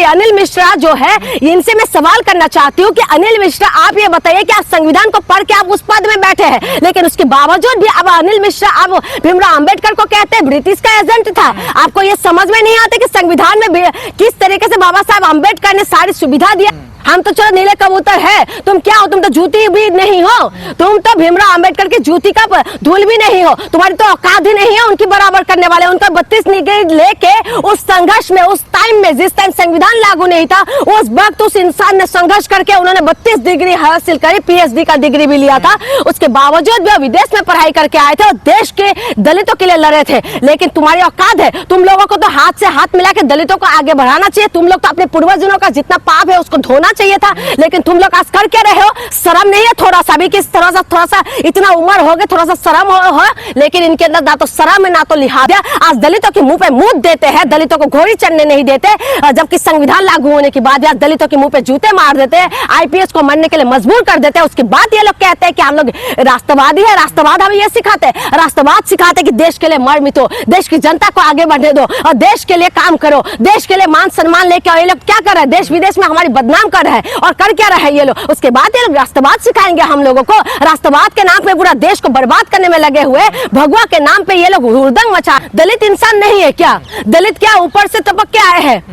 अनिल मिश्रा जो है, इनसे मैं सवाल करना चाहती हूँ कि अनिल मिश्रा आप ये बताइए कि आप संविधान को पढ़ के आप उस पद में बैठे हैं, लेकिन उसके बावजूद भी अब अनिल मिश्रा अब भीमराव अंबेडकर को कहते हैं ब्रिटिश का एजेंट था। आपको ये समझ में नहीं आता कि संविधान में किस तरीके से बाबा साहब अंबेडकर ने सारी सुविधा दिया। हम तो चलो नीले कबूतर है, तुम क्या हो? तुम तो जूती भी नहीं हो, तुम तो भीमराव अंबेडकर की जूती का धूल भी नहीं हो, तुम्हारी तो औकात ही नहीं है उनकी बराबर करने वाले। उनका 32 डिग्री लेके उस संघर्ष में, उस टाइम में, जिस टाइम संविधान लागू नहीं था, उस वक्त उस इंसान ने संघर्ष करके उन्होंने 32 डिग्री हासिल करी, PhD का डिग्री भी लिया था। उसके बावजूद भी विदेश में पढ़ाई करके आए थे और देश के दलितों के लिए लड़े थे। लेकिन तुम्हारी औकात है, तुम लोगों को तो हाथ से हाथ मिला के दलितों को आगे बढ़ाना चाहिए। तुम लोग तो अपने पूर्वजों का जितना पाप है उसको धोना चाहिए था, लेकिन तुम लोग आज कर क्या रहे हो? शर्म नहीं है थोड़ा सा भी? किस तरह से थोड़ा सा इतना उम्र हो गया, थोड़ा सा शर्म हो, लेकिन इनके अंदर ना तो शर्म है ना तो लिहाज है। आज दलितों के मुंह पे मुंह देते हैं, दलितों को घोड़ी चढ़ने नहीं देते, जबकि संविधान लागू होने के बाद आज दलितों के मुंह पे जूते मार देते हैं, IPS को मरने के लिए मजबूर कर देते हैं। उसके बाद ये लोग कहते हैं कि हम लोग राष्ट्रवादी है। राष्ट्रवाद हमें ये सिखाते हैं, राष्ट्रवाद सिखाते हैं कि देश के लिए मर मिटो, देश की जनता को आगे बढ़ने दो और देश के लिए काम करो, देश के लिए मान सम्मान लेके आओ। ये लोग क्या कर रहे हैं? देश विदेश में हमारी बदनाम कर रहे हैं और कर क्या रहे हैं ये लोग? उसके बाद ये लोग राष्ट्रवाद सिखाएंगे हम लोगों को। राष्ट्रवाद के नाम पे पूरा देश को बर्बाद करने में लगे हुए, भगवा के नाम पे ये लोग हुड़दंग मचा। दलित इंसान नहीं है क्या? दलित क्या ऊपर से टपक के आए हैं?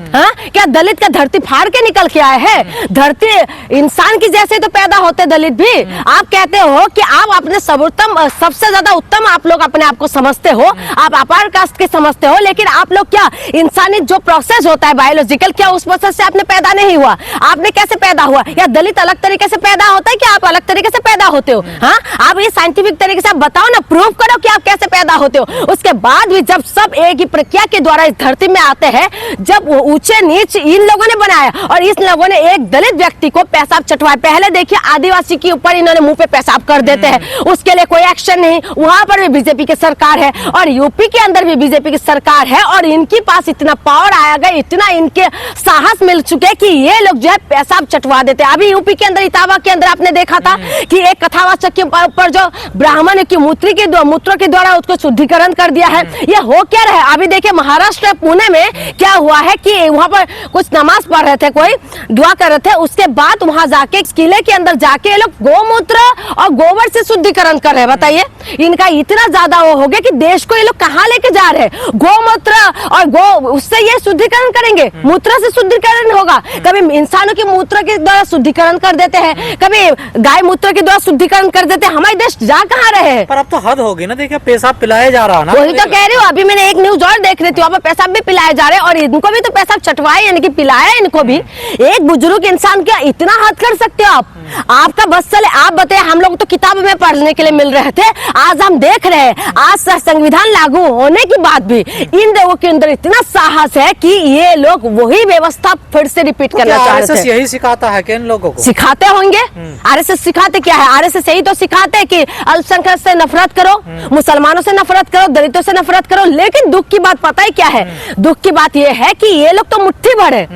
क्या दलित का धरती फाड़ के निकल के आए हैं? धरती इंसान की जैसे तो पैदा होते दलित भी। आप कहते हो कि आप अपने सर्वोत्तम, सबसे ज्यादा उत्तम आप लोग अपने आप को समझते हो, आप अपार कास्ट के समझते हो, लेकिन आप लोग क्या इंसानी जो प्रोसेस होता है बायोलॉजिकल, क्या उस प्रोसेस से आपने पैदा नहीं हुआ? आपने कैसे पैदा हुआ? या दलित अलग तरीके से पैदा होता है कि आप अलग तरीके से पैदा होते हो? हाँ, आप ये साइंटिफिक तरीके से बताओ ना, प्रूव करो कि आप कैसे पैदा होते हो। उसके बाद भी जब सब एक ही प्रक्रिया के द्वारा इस धरती में आते हैं, जब ऊंचे नीच इन लोगों ने बनाया और इस लोगों ने एक दलित व्यक्ति को पेशाब चटवाया। पहले देखिए आदिवासी के ऊपर इन्होंने मुंह पे पेशाब कर देते हैं, उसके लिए कोई एक्शन नहीं। वहां पर भी बीजेपी की सरकार है और यूपी के अंदर भी बीजेपी की सरकार है और इनके पास इतना पावर आया गया, इतना इनके साहस मिल चुके कि ये लोग जो है पेशाब चटवा देते हैं। अभी यूपी के अंदर इटावा के अंदर आपने देखा था कि एक कथावाचक के ऊपर जो ब्राह्मण की मूत्रों के द्वारा उसको शुद्धिकरण कर दिया है। ये हो क्या रहा है? अभी देखिए महाराष्ट्र पुणे में क्या हुआ है कि वहां पर कुछ नमाज पढ़ रहे थे, कोई दुआ कर रहे थे, उसके बाद वहां जाके किले के अंदर जाके ये लोग गोमूत्र और गोबर से शुद्धिकरण कर रहे हैं। बताइए, इनका इतना ज्यादा वो हो गया कि देश को ये लोग कहाँ लेके जा रहे हैं? गोमूत्र और उससे ये शुद्धिकरण करेंगे, मूत्र से शुद्धिकरण होगा। कभी इंसानों के मूत्र के द्वारा शुद्धिकरण कर देते हैं, कभी गाय मूत्र के द्वारा शुद्धिकरण कर देते हैं। हमारे देश जा कहाँ रहे हैं? पर अब तो हद होगी ना, देखिए पेशाब पिलाया जा रहा है ना। वही तो कह रही हूँ, अभी मैंने एक न्यूज और देख रही थी, वहाँ पर पेशाब भी पिलाए जा रहे हैं और इनको भी तो पेशाब चटवाए, यानी कि पिलाया इनको भी। एक बुजुर्ग इंसान क्या इतना हद कर सकते हो आप? आपका बस चले, आप बताइए। हम लोग तो किताब में पढ़ने के लिए मिल रहे थे, आज हम देख रहे हैं, आज संविधान लागू होने के बाद भी इन लोगों के अंदर इतना साहस है कि ये लोग वही व्यवस्था फिर से रिपीट करना चाहते हैं। यही सिखाता है कि इन लोगों को सिखाते होंगे। RSS सिखाते क्या है? RSS यही तो सिखाते हैं कि अल्पसंख्यक से नफरत करो, मुसलमानों से नफरत करो, दलितों से नफरत करो। लेकिन दुख की बात पता है क्या है? दुख की बात यह है कि ये लोग तो मुट्ठी भर है,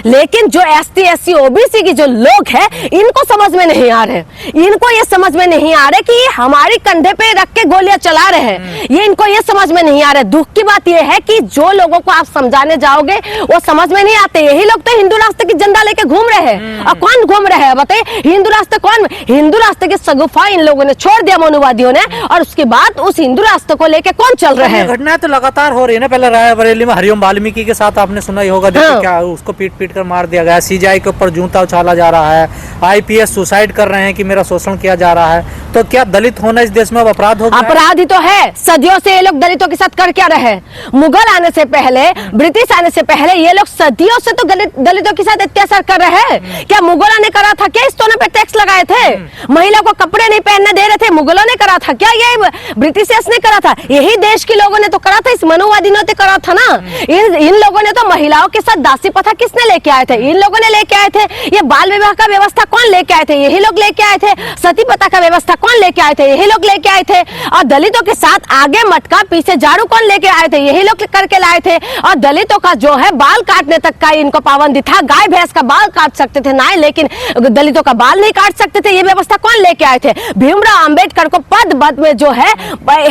लेकिन जो ST SC OBC की जो लोग हैं इनको समझ में नहीं आ रहे। इनको ये समझ में नहीं आ रहे कि ये हमारे कंधे पे रख के गोलियां चला रहे हैं, ये इनको ये समझ में नहीं आ रहा है। दुख की बात ये है कि जो लोगों को आप समझाने जाओगे वो समझ में नहीं आते। यही लोग तो हिंदू राष्ट्र की झंडा लेके घूम रहे हैं। और कौन घूम रहे हैं बताइए? हिंदू राष्ट्र कौन? हिंदू राष्ट्र के सगुफा इन लोगों ने छोड़ दिया, मनुवादियों ने, और उसके बाद उस हिंदू राष्ट्र को लेके कौन चल रहे हैं? घटनाएं तो लगातार हो रही है ना। पहले रायबरेली में हरिओम वाल्मीकि के साथ आपने सुना ही होगा, देखिए क्या उसको पीट कर मार दिया गया। CJI के ऊपर जूता उछाला जा रहा है, IPS सुसाइड कर रहे हैं कि मेरा शोषण किया जा रहा है। तो क्या दलित होना इस देश में अपराध होगा? अपराध ही तो है। सदियों से ये लोग दलितों के साथ कर क्या रहे? मुगल आने से पहले, ब्रिटिश आने से पहले ये लोग सदियों से तो दलितों के साथ अत्याचार कर रहे हैं। क्या मुगलों ने करा था क्या? स्टोनों पे टैक्स लगाए थे, महिला को कपड़े नहीं पहनने दे रहे थे, मुगलों ने करा था क्या? ये ब्रिटिशर्स ने करा था? यही देश के लोगों ने तो करा था, इस मनुवादी ने करा था ना। इन लोगों ने तो महिलाओं के साथ दासी प्रथा किसने लेके आए थे? इन लोगों ने लेके आए थे। ये बाल विवाह का व्यवस्था कौन लेके आए थे? यही लोग लेके आए थे। सती प्रथा का व्यवस्था कौन लेके आए थे? यही लोग लेके आए थे। और दलितों के साथ आगे मटका पीछे झाड़ू कौन लेके आए थे? यही लोग करके लाए थे। और दलितों का जो है बाल काटने तक का इनको पाबंदी था, गाय भैंस का बाल काट सकते थे ना, लेकिन दलितों का बाल नहीं काट सकते थे। ये व्यवस्था कौन लेके आए थे? भीमराव अंबेडकर को पद में जो है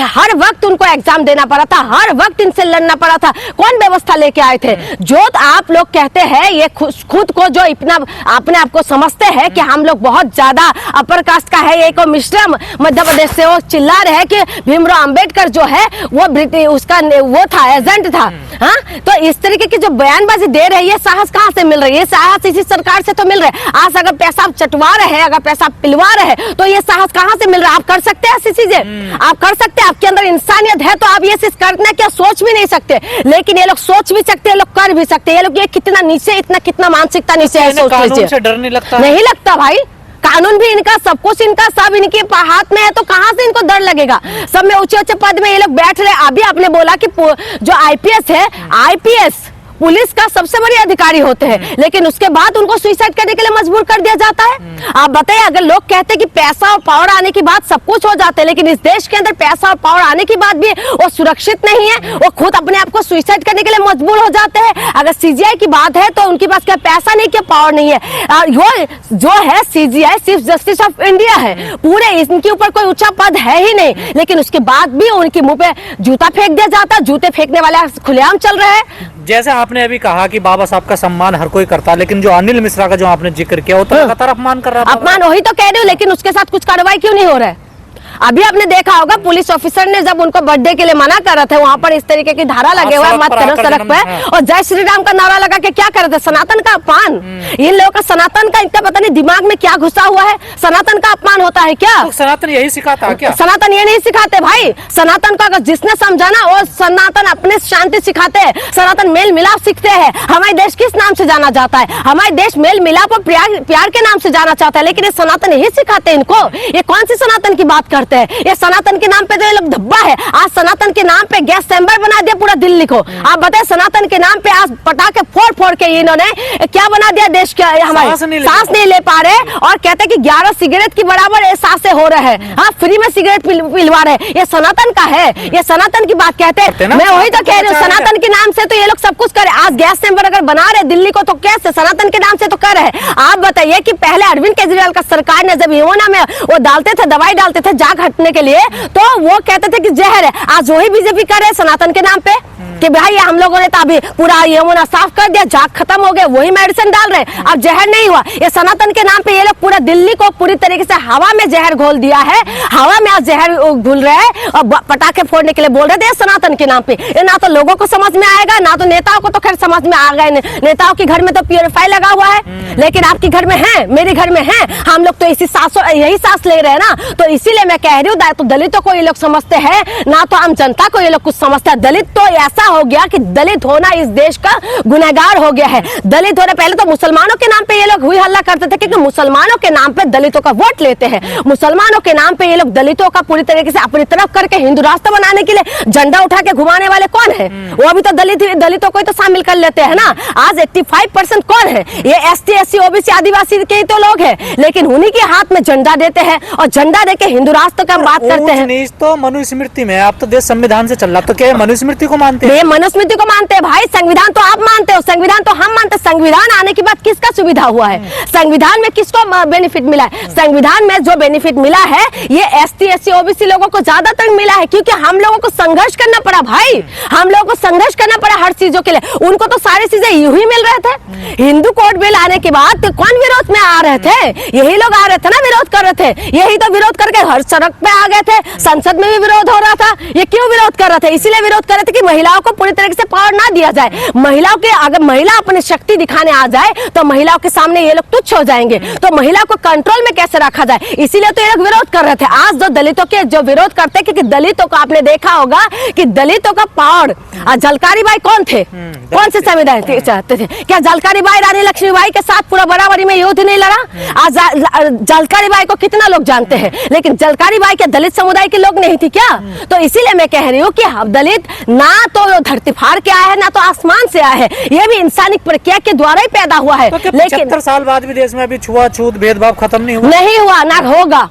हर वक्त उनको एग्जाम देना पड़ा था, हर वक्त इनसे लड़ना पड़ा था। कौन व्यवस्था लेके आए थे? जो आप लोग कहते हैं, ये खुद को जो इतना अपने आप को समझते हैं कि हम लोग बहुत ज्यादा अपर कास्ट का है, एक मिश्रा मध्य प्रदेश से, वो चिल्ला रहे हैं कि भीमराव अंबेडकर जो है वो ब्रिटिश उसका वो था, एजेंट था। हाँ, तो इस तरीके की जो बयानबाजी दे रही है, साहस कहाँ से मिल रही है? साहस इसी सरकार से तो मिल रहा है। आज अगर पैसा चटवा रहे, अगर पैसा पिलवा रहे, तो ये साहस कहाँ से मिल रहा है? आप कर सकते हैं ऐसी चीजें? आप कर सकते हैं? आपके अंदर इंसानियत है तो आप ये चीज करना क्या सोच भी नहीं सकते, लेकिन ये लोग सोच भी सकते हैं, लोग कर भी सकते हैं। ये लोग ये कितना नीचे, इतना कितना मानसिकता नीचे है, सोच लीजिए। कानून से डर नहीं लगता? नहीं लगता भाई, कानून भी इनका, सब कुछ इनका, सब इनके हाथ में है, तो कहां से इनको डर लगेगा? सब में ऊंचे ऊंचे पद में ये लोग बैठ रहे। अभी आपने बोला कि जो आईपीएस है, आईपीएस पुलिस का सबसे बड़े अधिकारी होते हैं, लेकिन उसके बाद उनको सुसाइड करने के लिए मजबूर कर दिया जाता है। आप बताइए, अगर लोग कहते हैं कि पैसा और पावर आने की बात सब कुछ हो जाते हैं, लेकिन इस देश के अंदर पैसा और पावर आने की बात भी वो सुरक्षित नहीं है, वो खुद अपने आप को सुसाइड करने के लिए मजबूर हो जाते हैं। अगर सीजीआई की बात है तो उनके पास क्या पैसा नहीं, क्या पावर नहीं है? जो है CGI chief justice of India है, पूरे इनके ऊपर कोई ऊंचा पद है ही नहीं, लेकिन उसके बाद भी उनके मुंह पे जूता फेंक दिया जाता है। जूते फेंकने वाले खुलेआम चल रहे हैं। जैसे आपने अभी कहा कि बाबा साहब का सम्मान हर कोई करता है, लेकिन जो अनिल मिश्रा का जो आपने जिक्र किया, वो तो लगातार अपमान कर रहा था। अपमान वही तो कह रही हूँ, लेकिन उसके साथ कुछ कार्रवाई क्यों नहीं हो रहा है? अभी आपने देखा होगा, पुलिस ऑफिसर ने जब उनको बर्थडे के लिए मना कर रहे थे, वहां पर इस तरीके की धारा लगे हुए, मत करो सड़क पे, और जय श्री राम का नारा लगा के क्या कर रहे थे? सनातन का अपमान। इन लोगों का सनातन का इतना पता नहीं दिमाग में क्या घुसा हुआ है, सनातन का अपमान होता है क्या? तो सनातन यही सिखाता है क्या? सनातन ये नहीं सिखाते भाई। सनातन को अगर जिसने समझाना, वो सनातन अपने शांति सिखाते हैं, सनातन मेल मिलाप सीखते हैं। हमारे देश किस नाम से जाना जाता है? हमारे देश मेल मिलाप और प्यार के नाम से जाना चाहता है, लेकिन ये सनातन यही सिखाते हैं इनको। ये कौन सी सनातन की बात करते हैं? ये सनातन के नाम पे तो ये लोग धब्बा है। आज सनातन के नाम पे गैस चैम्बर बना दिया पूरा दिल्ली को। आप बताए, सनातन के नाम पे आज पटाखे फोड़ के इन्होंने क्या बना दिया देश के? हमारे सांस नहीं ले पा रहे, और कहते हैं कि 11 सिगरेट की बराबर सांसें हो रहे हैं। हाँ, फ्री में सिगरेट पिलवा रहे। ये सनातन का है, ये सनातन की बात कहते हैं। मैं वही तो कह रही हूँ, सनातन के नाम से तो ये लोग सब कुछ करे। आज गैस चैम्बर अगर बना रहे दिल्ली को, तो कैसे? सनातन के नाम से तो कर रहे। आप बताइए कि पहले अरविंद केजरीवाल का सरकार ने जब यमुना में वो डालते थे, दवाई डालते थे जाग हटने के लिए, तो वो कहते थे कि जहर है। आज वही बीजेपी कर रहे सनातन के नाम पे कि भाई हम लोगों ने तो अभी पूरा यमुना साफ कर दिया, जाग खत्म हो गया, वही मेडिसिन डाल रहे, अब जहर नहीं हुआ। ये सनातन के नाम पे ये लोग पूरा दिल्ली को पूरी तरीके से हवा में जहर घोल दिया है। हवा में आज जहर घुल रहा है और पटाखे फोड़ने के लिए बोल रहे थे सनातन के नाम पे। ये ना तो लोगों को समझ में आएगा, ना तो नेताओं को तो खैर समझ में आ गए। नेताओं के घर में तो प्योरीफाई लगा हुआ है, लेकिन आपके घर में है, मेरे घर में है। हम लोग तो यही सांस ले रहे हैं ना। तो इसीलिए मैं कह रही हूँ, तो दलितों को ये लोग समझते हैं, ना तो आम जनता को ये लोग कुछ समझता है। दलित तो ऐसा हो गया कि दलित होना इस देश का गुनहगार हो गया है। दलित होने, पहले तो मुसलमानों के नाम पे ये लोग हुई हल्ला करते थे, क्योंकि मुसलमानों के नाम पे दलितों का वोट लेते हैं। मुसलमानों के नाम पे ये लोग दलितों का पूरी तरीके से अपनी तरफ करके हिंदू राष्ट्र बनाने के लिए झंडा उठा के घुमाने वाले कौन है? वो भी तो दलितों को ही तो शामिल कर लेते हैं ना। आज 85% कौन है? ये ST SC OBC आदिवासी के ही तो लोग हैं, लेकिन उन्हीं के हाथ में झंडा देते हैं, और झंडा देके हिंदू राष्ट्र का बात करते हैं। तो मनुस्मृति में, आप तो देश संविधान से चल रहा, तो क्या मनुस्मृति को मानते हैं? मनुस्मृति को मानते हैं भाई। संविधान तो आप मानते हो, संविधान तो हम मानते। संविधान आने के बाद किसका सुविधा हुआ है? संविधान में किसको बेनिफिट मिला है? संविधान में जो बेनिफिट मिला है, ये ST SC OBC लोगों को ज्यादातर मिला है, क्योंकि हम लोगों को संघर्ष करना पड़ा भाई। हम लोगों को संघर्ष करना पड़ा हर चीजों के लिए। उनको तो सारी चीजें यूं ही मिल रहे थे। हिंदू कोड बिल आने के बाद तो कौन विरोध में आ रहे थे? यही लोग आ रहे थे ना, विरोध कर रहे थे। यही तो विरोध करके हर सड़क पे आ गए थे। संसद में भी विरोध हो रहा था। ये क्यों विरोध कर रहे थे? इसीलिए विरोध कर रहे थे कि महिलाओं को पूरी तरीके से पावर ना दिया जाए। महिलाओं के, अगर महिला अपनी शक्ति दिखाने आ जाए तो महिलाओं के सामने ये लोग तुच्छ हो जाएंगे। तो महिला को कंट्रोल में कैसे रखा जाए, इसीलिए तो ये लोग विरोध कर रहे थे। आज जो दलितों के जो विरोध करते, क्योंकि दलितों को आपने देखा होगा कि दलितों का पावर, झलकारी बाई कौन थे? कौन से संविधान चाहते थे? क्या झलकारी बाई रानी लक्ष्मीबाई के साथ पूरा बराबरी में युद्ध नहीं लड़ा? आज झलकारी बाई को कितना लोग जानते हैं, लेकिन झलकारी बाई के दलित समुदाय के लोग नहीं थी क्या? तो इसीलिए मैं कह रही हूँ कि दलित ना तो धरती फाड़ के आया है, ना तो आसमान से आया है। ये भी इंसानी प्रक्रिया के द्वारा ही पैदा हुआ है। तो लेकिन 75 साल बाद भी देश में अभी छुआछूत भेदभाव खत्म नहीं हुआ? नहीं हुआ, ना होगा।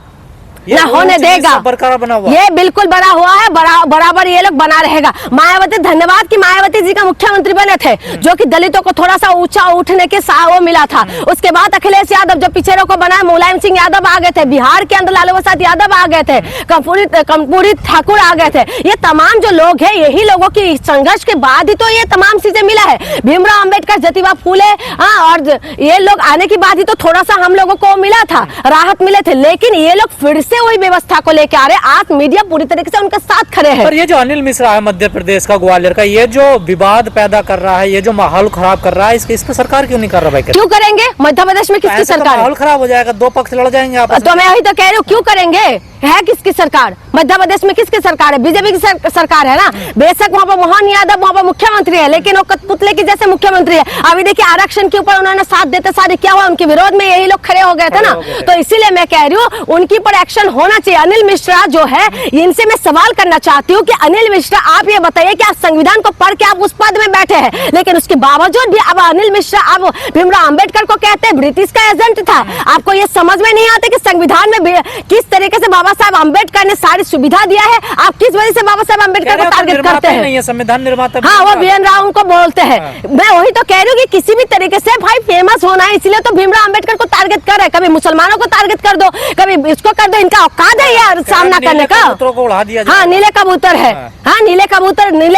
ना होने देगा। बरकरार बना हुआ, ये बिल्कुल बना हुआ है, बराबर ये लोग बना रहेगा। मायावती, धन्यवाद कि मायावती जी का मुख्यमंत्री बने थे, जो कि दलितों को थोड़ा सा ऊंचा उठने के वो मिला था। उसके बाद अखिलेश यादव जब पिछड़ों को बनाया, मुलायम सिंह यादव आ गए थे, बिहार के अंदर लालू प्रसाद यादव आ गए थे, कर्पूरी ठाकुर आ गए थे। ये तमाम जो लोग हैं, यही लोगों की संघर्ष के बाद ही तो ये तमाम चीजें मिला है। भीमराव अंबेडकर, ज्योतिबा फूले, और ये लोग आने के बाद ही तो थोड़ा सा हम लोगों को मिला था, राहत मिले थे। लेकिन ये लोग फिर से वही व्यवस्था को लेके आ रहे, आज मीडिया पूरी तरीके से उनके साथ खड़े हैं। पर ये जो अनिल मिश्रा है मध्य प्रदेश का, ग्वालियर का, ये जो विवाद पैदा कर रहा है, ये जो माहौल खराब कर रहा है, इस पर सरकार क्यों नहीं कर रहा भाई? क्यों करेंगे? मध्य प्रदेश में किसकी सरकार? माहौल खराब हो जाएगा, दो पक्ष लड़ जाएंगे आपस में। तो मैं वही तो कह रही हूँ, क्यों करेंगे? है किसकी सरकार? मध्य प्रदेश में किसकी सरकार है? बीजेपी की सरकार है ना। बेशक वहाँ पर मोहन यादव वहाँ पर मुख्यमंत्री है, लेकिन वो कठपुतले की जैसे मुख्यमंत्री है। अभी देखिए आरक्षण के ऊपर उन्होंने साथ देते सारे क्या हुआ, उनके विरोध में यही लोग खड़े हो गए थे ना। तो इसीलिए मैं कह रही हूँ उनकी पर एक्शन होना चाहिए। अनिल मिश्रा जो है, इनसे मैं सवाल करना चाहती हूँ कि अनिल मिश्रा, आप ये बताइए कि आप संविधान को पढ़ के आप उस पद में बैठे हैं, लेकिन उसके बावजूद भी अब अनिल मिश्रा, अब भीमराव अंबेडकर को कहते हैं ब्रिटिश का एजेंट था। आपको ये समझ में नहीं आता कि संविधान में किस तरीके से बाबा साहब अम्बेडकर ने सारी सुविधा दिया है। आप किस वजह से बाबा साहब अम्बेडकर को टारगेट करते हैं? नहीं, संविधान निर्माता। हाँ, वो बीएन राव उनको बोलते हैं। मैं वही तो कह रही हूँ कि किसी भी तरीके से भाई फेमस होना है, इसलिए तो भीमराव अम्बेडकर को टारगेट कर रहे हैं। कभी मुसलमानों को टारगेट कर दो, कभी इसको कर दो। इनका औकात है यार सामना करने का। को उड़ा दिया। हाँ, नीले कबूतर है। हाँ, नीले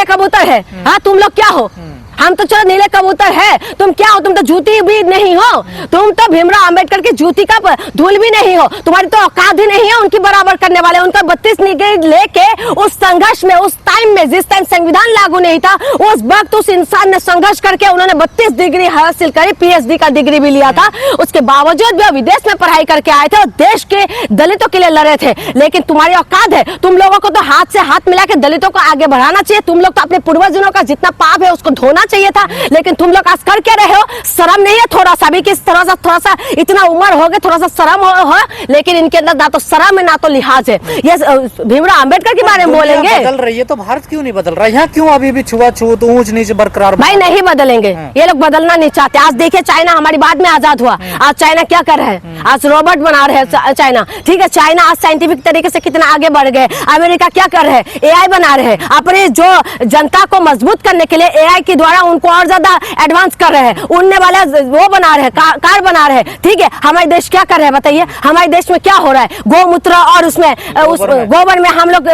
कबूतर है। हाँ, तुम लोग क्या हो? हम तो चलो नीले कबूतर है, तुम क्या हो? तुम तो जूती भी नहीं हो, तुम तो भीमराव अंबेडकर की जूती का धूल भी नहीं हो। तुम्हारी तो औकात ही नहीं है उनकी बराबर करने वाले। उनका 32 डिग्री लेके उस संघर्ष में, उस टाइम में, जिस टाइम संविधान लागू नहीं था, उस वक्त उस इंसान ने संघर्ष करके उन्होंने 32 डिग्री हासिल करी, पीएचडी का डिग्री भी लिया था। उसके बावजूद भी विदेश में पढ़ाई करके आए थे और देश के दलितों के लिए लड़े थे। लेकिन तुम्हारी औकात है, तुम लोगों को तो हाथ से हाथ मिला के दलितों को आगे बढ़ाना चाहिए। तुम लोग तो अपने पूर्वजों का जितना पाप है उसको धोना चाहिए था, लेकिन तुम लोग आज कर क्या रहे हो? शर्म नहीं है थोड़ा सा भी? किस तरह से थोड़ा सा इतना उम्र हो गए, थोड़ा सा शर्म हो, लेकिन इनके अंदर ना तो शर्म है ना तो लिहाज है। ये भीमराव अंबेडकर के बारे में बोलेंगे। बदल रही है तो भारत क्यों नहीं बदल रहा है? यहाँ क्यों अभी भी छुआछूत, ऊंच नीच बरकरार? भाई नहीं बदलेंगे, ये लोग बदलना नहीं चाहते। आज देखिए चाइना हमारी बाद में आजाद हुआ, आज चाइना क्या कर रहे हैं? आज रोबोट बना रहे हैं चाइना। ठीक है, चाइना आज साइंटिफिक तरीके से कितना आगे बढ़ गए। अमेरिका क्या कर रहे हैं? एआई बना रहे हैं। अपने जो जनता को मजबूत करने के लिए एआई के द्वारा उनको और ज्यादा एडवांस कर रहे हैं, उड़ने वाला वो बना रहे हैं, कार बना रहे हैं। ठीक है, हमारे देश क्या कर रहे हैं बताइए? हमारे देश में क्या हो रहा है? गोमूत्र और उसमें उस गोबर में हम लोग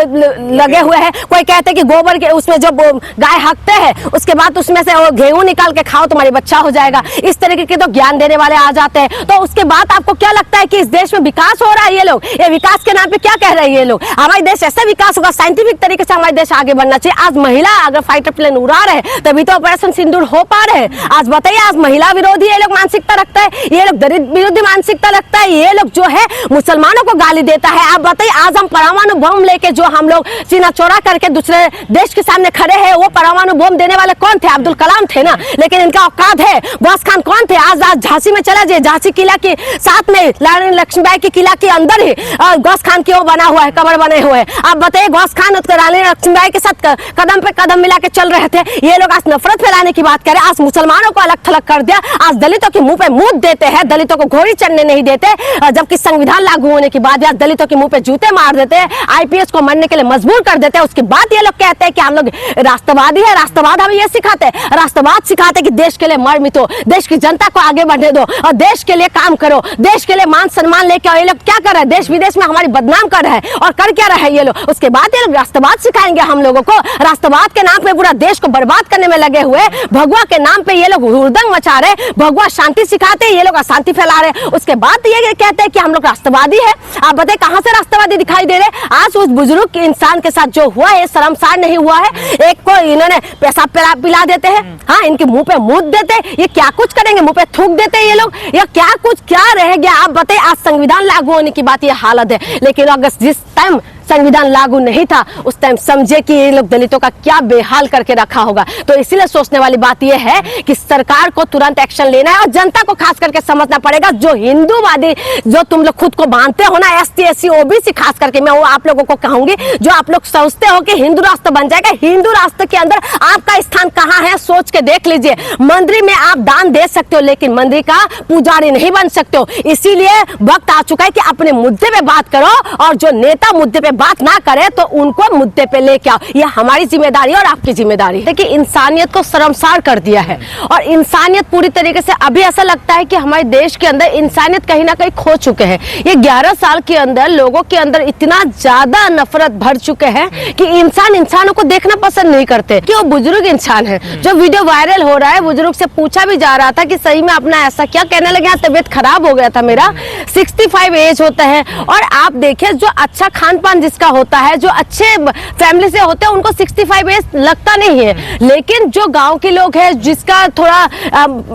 लगे हुए हैं। कोई कहते हैं कि गोबर के उसमें जो गाय हकते हैं, उसके बाद उसमें से वो गेहूं निकाल के खाओ, तुम्हारी बच्चा हो जाएगा। इस तरीके के तो ज्ञान देने वाले आ जाते हैं। तो उसके बाद आपको क्या लगता है कि इस देश में विकास हो रहा है? ये विकास के नाम पे क्या कह रहे हैं ये लोग? हमारे देश ऐसे विकास होगा, साइंटिफिक तरीके से हमारे देश आगे बढ़ना चाहिए। आज महिला अगर फाइटर प्लेन उड़ा रहे हैं तभी तो ऑपरेशन सिंदूर हो पा रहे हैं। आज बताइए, आज महिला विरोधी ये लोग मानसिकता रखता है, ये लोग दलित विरोधी मानसिकता रखता है, ये लोग जो है मुसलमानों को गाली देता है। आप बताइए, आज हम परमाणु बम लेके जो हम लोग सीना चौड़ा करके दूसरे देश के सामने खड़े हैं, वो परमाणु बम देने वाले कौन थे? अब्दुल कलाम थे ना। लेकिन इनका औकात है। गौस खान कौन थे? आज झांसी में चला जाए, झांसी किला के साथ में रानी लक्ष्मीबाई के किला के अंदर ही गौस खान की वो बना हुआ है, कब्र बने हुए हैं। आप बताइए, गौस खान रानी लक्ष्मीबाई के साथ कदम पे कदम मिला के चल रहे थे। ये लोग आज नफरत फैलाने की बात करें, आज मुसलमानों को अलग थलग कर दिया, आज दलितों के मुंह पे मूत देते हैं, दलितों को घोड़ी चढ़ने नहीं देते, जबकि संविधान लागू होने के बाद आज दलितों के मुंह पे जूते मार देते हैं, आईपीएस को मरने के लिए मजबूर कर देते हैं। उसके बाद ये लोग कहते हैं कि हम लोग राष्ट्रवादी है। राष्ट्रवाद हमें ये सिखाते हैं, राष्ट्रवाद सिखाते हैं कि देश के लिए मर मिटो, देश की जनता को आगे बढ़ने दो और देश के लिए काम करो, देश के लिए मान सम्मान लेके आओ। ये लोग क्या कर रहे हैं? देश विदेश में हमारी बदनाम कर रहे हैं। और कर क्या रहे हैं ये लोग? उसके बाद ये लोग राष्ट्रवाद सिखाएंगे हम लोगों को। राष्ट्रवाद के नाम पे पूरा देश को बर्बाद करने में लगे हुए, भगवा के नाम पे ये लोग हुड़दंग मचा रहे, भगवा शांति सिखाते हैं, ये लोग अशांति फैला रहे। उसके बाद ये कहते हैं कि हम लोग राष्ट्रवादी है। आप बताइए, कहां से राष्ट्रवादी दिखाई दे रहे? आज उस बुजुर्ग इंसान के साथ जो हुआ है, शर्मसार नहीं हुआ है? एक को इन्होंने पेशाब पिला देते हैं, हाँ, इनके मुंह पे मूत देते हैं। ये क्या कुछ करेंगे? मुंह पे थूक देते हैं ये लोग, या क्या रह गया? आप बताइए, आज संविधान लागू होने की बात ये हालत है। लेकिन अगर जिस टाइम संविधान लागू नहीं था उस टाइम समझे कि ये लोग दलितों का क्या बेहाल करके रखा होगा। तो इसीलिए सोचने वाली बात यह है कि सरकार को तुरंत एक्शन लेना है और जनता को खास करके समझना पड़ेगा। जो हिंदूवादी जो तुम लोग खुद को मानते हो ना, ST SC OBC खास करके मैं वो आप लोगों को कहूंगी, जो आप लोग सोचते हो कि हिंदू राष्ट्र बन जाएगा, हिंदू राष्ट्र के अंदर आपका स्थान कहाँ है सोच के देख लीजिए। मंदिर में आप दान दे सकते हो लेकिन मंदिर का पुजारी नहीं बन सकते हो। इसीलिए वक्त आ चुका है कि अपने मुद्दे पे बात करो और जो नेता मुद्दे पे बात ना करे तो उनको मुद्दे पे लेके आओ। ये हमारी जिम्मेदारी और आपकी जिम्मेदारी है। देखिए इंसानियत को शर्मसार कर दिया है और इंसानियत पूरी तरीके से अभी ऐसा लगता है कि हमारे देश के अंदर इंसानियत कहीं ना कहीं खो चुके हैं। ये 11 साल के अंदर लोगों के अंदर इतना ज्यादा नफरत भर चुके हैं कि इंसान इंसानों को देखना पसंद नहीं करते कि वो बुजुर्ग इंसान है। जो वीडियो वायरल हो रहा है, बुजुर्ग से पूछा भी जा रहा था कि सही में अपना ऐसा क्या, कहने लगे हाँ तबियत खराब हो गया था मेरा, 65 एज होता है। और आप देखिए जो अच्छा खान पान जिसका होता है, जो अच्छे फैमिली से होते हैं उनको 65 एज लगता नहीं है। लेकिन जो गांव के लोग हैं जिसका थोड़ा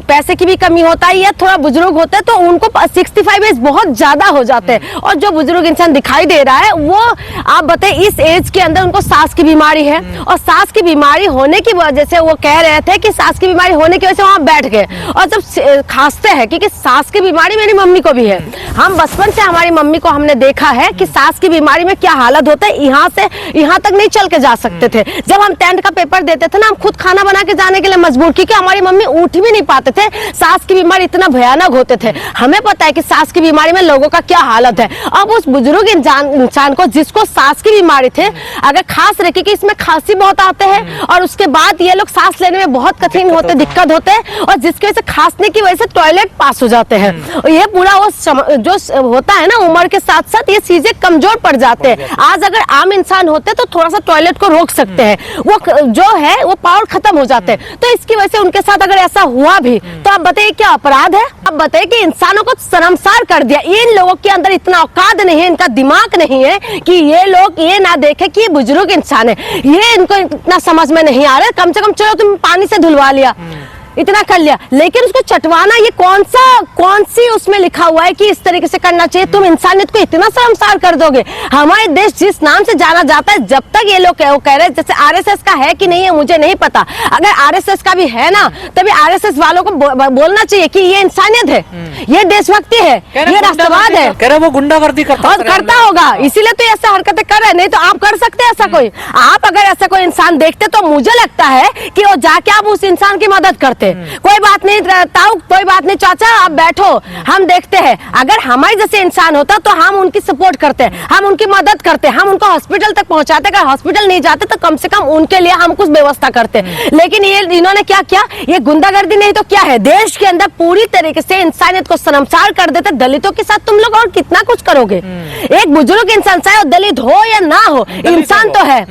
पैसे की भी कमी होता है या थोड़ा बुजुर्ग होता है तो उनको 65 एज बहुत ज्यादा हो जाते हैं। और जो बुजुर्ग इंसान दिखाई दे रहा है वो आप बताइए इस एज के अंदर उनको सांस की बीमारी है और सांस की बीमारी होने की वजह से वो कह रहे थे कि सांस की बीमारी होने की वजह से वहां बैठ गए और जब खांसते हैं, क्योंकि सांस की बीमारी मेरी मम्मी को भी है, हम बचपन से हमारी मम्मी को हमने देखा है कि सांस की बीमारी में क्या हालत होता है, यहाँ से यहाँ तक नहीं चल के जा सकते थे। जब हम 10th का पेपर देते थे ना, हम खुद खाना बना के जाने के लिए मजबूर, क्योंकि हमारी मम्मी उठ भी नहीं पाते थे, सांस की बीमारी इतना भयानक होते थे। हमें पता है कि सांस की बीमारी में लोगों का क्या हालत है। अब उस बुजुर्ग इंसान को जिसको सांस की बीमारी थे, अगर खास रखे कि इसमें खांसी बहुत आते हैं और उसके बाद ये लोग सांस लेने में बहुत कठिन होते, दिक्कत होते हैं और जिसकी वजह से खांसने की वजह से टॉयलेट पास हो जाते हैं। ये पूरा वो जो होता है ना, उम्र के साथ साथ ये चीजें कमजोर पड़ जाते हैं। आज अगर आम इंसान होते तो थोड़ा सा टॉयलेट को रोक सकते हैं, वो जो है वो पावर खत्म हो जाते हैं। तो इसकी वजह से उनके साथ अगर ऐसा हुआ भी तो आप बताइए क्या अपराध है। अब बताइए कि इंसानों को शर्मसार कर दिया। इन लोगों के अंदर इतना औकात नहीं है, इनका दिमाग नहीं है कि ये लोग ये ना देखे कि ये बुजुर्ग इंसान है। ये इनको इतना समझ में नहीं आ रहा है। कम से कम चलो तुम पानी से धुलवा लिया, इतना कर लिया, लेकिन उसको चटवाना ये कौन सी उसमें लिखा हुआ है कि इस तरीके से करना चाहिए। तुम इंसानियत को इतना शर्मसार कर दोगे। हमारे देश जिस नाम से जाना जाता है, जब तक ये लोग कह रहे हैं, जैसे RSS का है कि नहीं है मुझे नहीं पता, अगर RSS का भी है ना तभी RSS वालों को बोलना चाहिए कि ये इंसानियत है, ये देशभक्ति है, ये राष्ट्रवाद है। कह रहे वो गुंडागर्दी करता होगा, इसीलिए तो ऐसे हरकतें कर रहे, नहीं तो आप कर सकते हैं ऐसा कोई। आप अगर ऐसा कोई इंसान देखते तो मुझे लगता है कि वो जाके आप उस इंसान की मदद करते। कोई बात नहीं ताऊ, कोई बात नहीं चाचा, आप बैठो, हम देखते हैं। अगर हमारे जैसे इंसान होता तो हम उनकी सपोर्ट करते, हम उनकी मदद करते, हम उनको हॉस्पिटल तक पहुंचाते। अगर हॉस्पिटल नहीं जाते तो कम से कम उनके लिए हम कुछ व्यवस्था करते। लेकिन ये इन्होंने क्या किया, ये गुंडागर्दी नहीं तो क्या है। देश के अंदर पूरी तरीके से इंसानियत को शर्मसार कर देते। दलितों के साथ तुम लोग और कितना कुछ करोगे। एक बुजुर्ग इंसान चाहे दलित हो या ना हो, इंसान तो है।